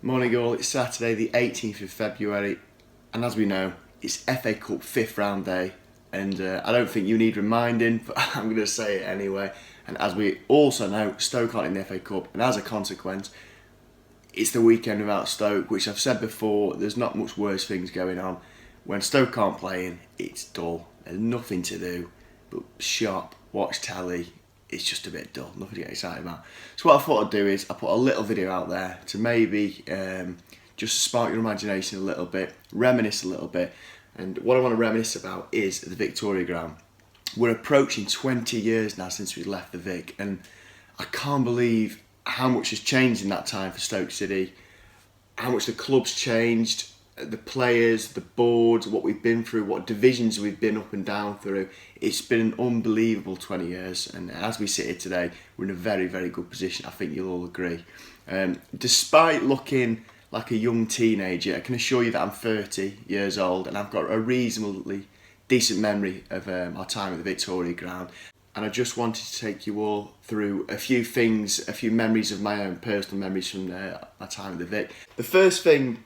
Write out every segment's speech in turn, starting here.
Morning all, it's Saturday the 18th of February and as we know it's FA Cup 5th round day and I don't think you need reminding but I'm going to say it anyway. And as we also know, Stoke aren't in the FA Cup and as a consequence it's the weekend without Stoke, which I've said before, there's not much worse things going on. When Stoke aren't playing, it's dull, there's nothing to do but shop, watch telly. It's just a bit dull, nothing to get excited about. So what I thought I'd do is I put a little video out there to maybe just spark your imagination a little bit, reminisce a little bit. And what I want to reminisce about is the Victoria Ground. We're approaching 20 years now since we left the Vic, and I can't believe how much has changed in that time for Stoke City, how much the club's changed, the players, the board, what we've been through, what divisions we've been up and down through. It's been an unbelievable 20 years, and as we sit here today, we're in a very, very good position. I think you'll all agree. Despite looking like a young teenager, I can assure you that I'm 30 years old and I've got a reasonably decent memory of our time at the Victoria Ground. And I just wanted to take you all through a few things, a few memories of my own personal memories from my time at the Vic. The first thing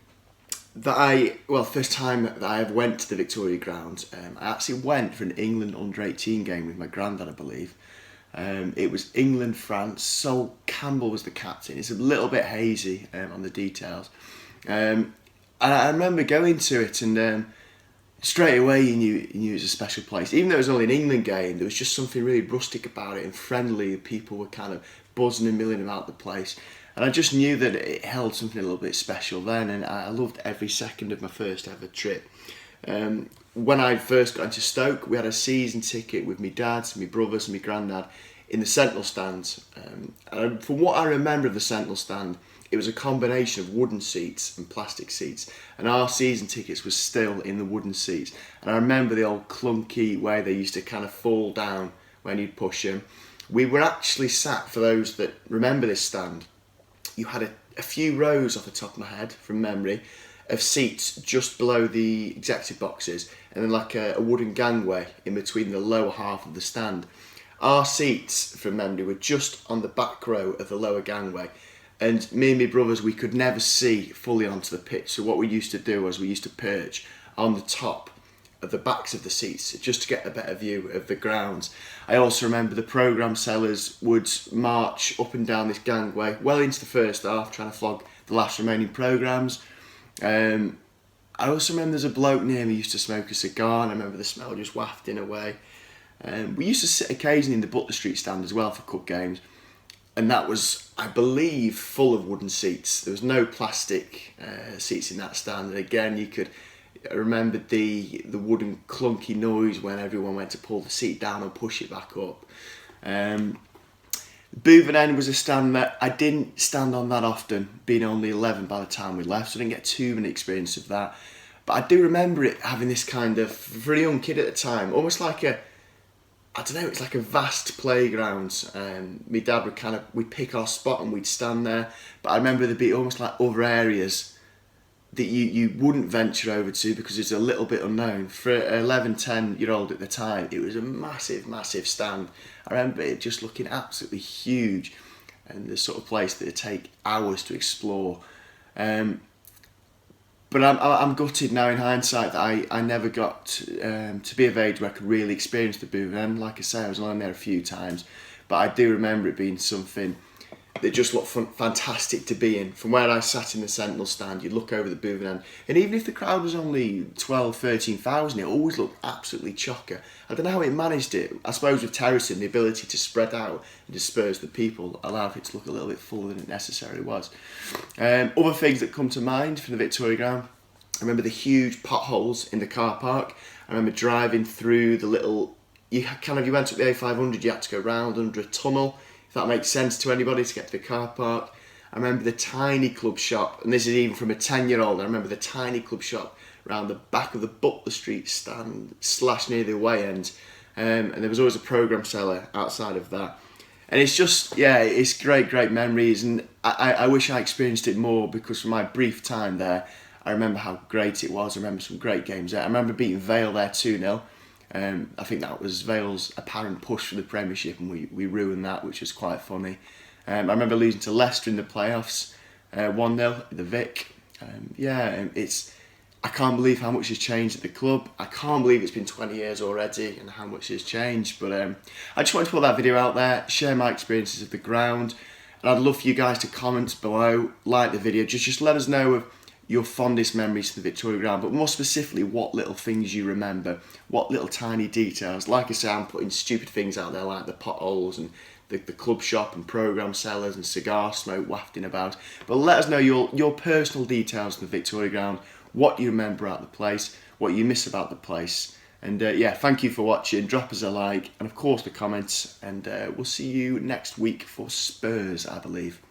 first time that I ever went to the Victoria Ground, I actually went for an England under-18 game with my granddad, I believe. It was England-France. Sol Campbell was the captain. It's a little bit hazy on the details. And I remember going to it and straight away you knew it was a special place. Even though it was only an England game, there was just something really rustic about it and friendly. People were kind of buzzing and milling about the place. And I just knew that it held something a little bit special then, and I loved every second of my first ever trip. When I first got into Stoke, we had a season ticket with my dad, my brothers and my granddad in the Sentinel stands. And from what I remember of the Sentinel stand, it was a combination of wooden seats and plastic seats, and our season tickets were still in the wooden seats. And I remember the old clunky way they used to kind of fall down when you'd push them. We were actually sat, for those that remember this stand, you had a few rows off the top of my head from memory of seats just below the executive boxes, and then like a wooden gangway in between the lower half of the stand. Our seats from memory were just on the back row of the lower gangway, and me and my brothers, we could never see fully onto the pitch. So what we used to do was we used to perch on the top of the backs of the seats just to get a better view of the grounds. I also remember the programme sellers would march up and down this gangway well into the first half trying to flog the last remaining programmes. I also remember there's a bloke near me who used to smoke a cigar, and I remember the smell just wafting away. We used to sit occasionally in the Butler Street stand as well for cup games, and that was, I believe, full of wooden seats. There was no plastic seats in that stand, and again I remembered the wooden clunky noise when everyone went to pull the seat down and push it back up. Bootham End was a stand that I didn't stand on that often, being only 11 by the time we left, so I didn't get too many experience of that. But I do remember it having this kind of, for a young kid at the time, almost like it's like a vast playground. My dad we'd pick our spot and we'd stand there, but I remember there'd be almost like other areas that you wouldn't venture over to because it's a little bit unknown. For an 11, 10-year-old at the time, it was a massive, massive stand. I remember it just looking absolutely huge and the sort of place that it'd take hours to explore. But I'm gutted now in hindsight that I never got to be of age where I could really experience the Bootham End. Like I say, I was only there a few times, but I do remember it being something that just looked fantastic to be in. From where I sat in the Sentinel stand, you'd look over the Bootham End, and even if the crowd was only 12, 13,000, it always looked absolutely chocker. I don't know how it managed it. I suppose with terracing, the ability to spread out and disperse the people allowed it to look a little bit fuller than it necessarily was. Other things that come to mind from the Victoria Ground, I remember the huge potholes in the car park. I remember driving through the little, you went up the A500, you had to go round under a tunnel, if that makes sense to anybody, to get to the car park. I remember the tiny club shop, and this is even from a 10-year-old, I remember the tiny club shop around the back of the Butler Street stand / near the away end, and there was always a programme seller outside of that. And it's just, it's great memories, and I wish I experienced it more, because from my brief time there, I remember how great it was. I remember some great games there. I remember beating Vale there 2-0. I think that was Vale's apparent push for the Premiership, and we ruined that, which was quite funny. I remember losing to Leicester in the playoffs. 1-0 at the Vic. I can't believe how much has changed at the club. I can't believe it's been 20 years already and how much has changed. But I just wanted to put that video out there, share my experiences of the ground. And I'd love for you guys to comment below, like the video. Just let us know of your fondest memories of the Victoria Ground, but more specifically, what little things you remember, what little tiny details. Like I say, I'm putting stupid things out there like the potholes and the club shop and programme sellers and cigar smoke wafting about. But let us know your personal details of the Victoria Ground, what you remember about the place, what you miss about the place. And thank you for watching. Drop us a like and of course the comments. And we'll see you next week for Spurs, I believe.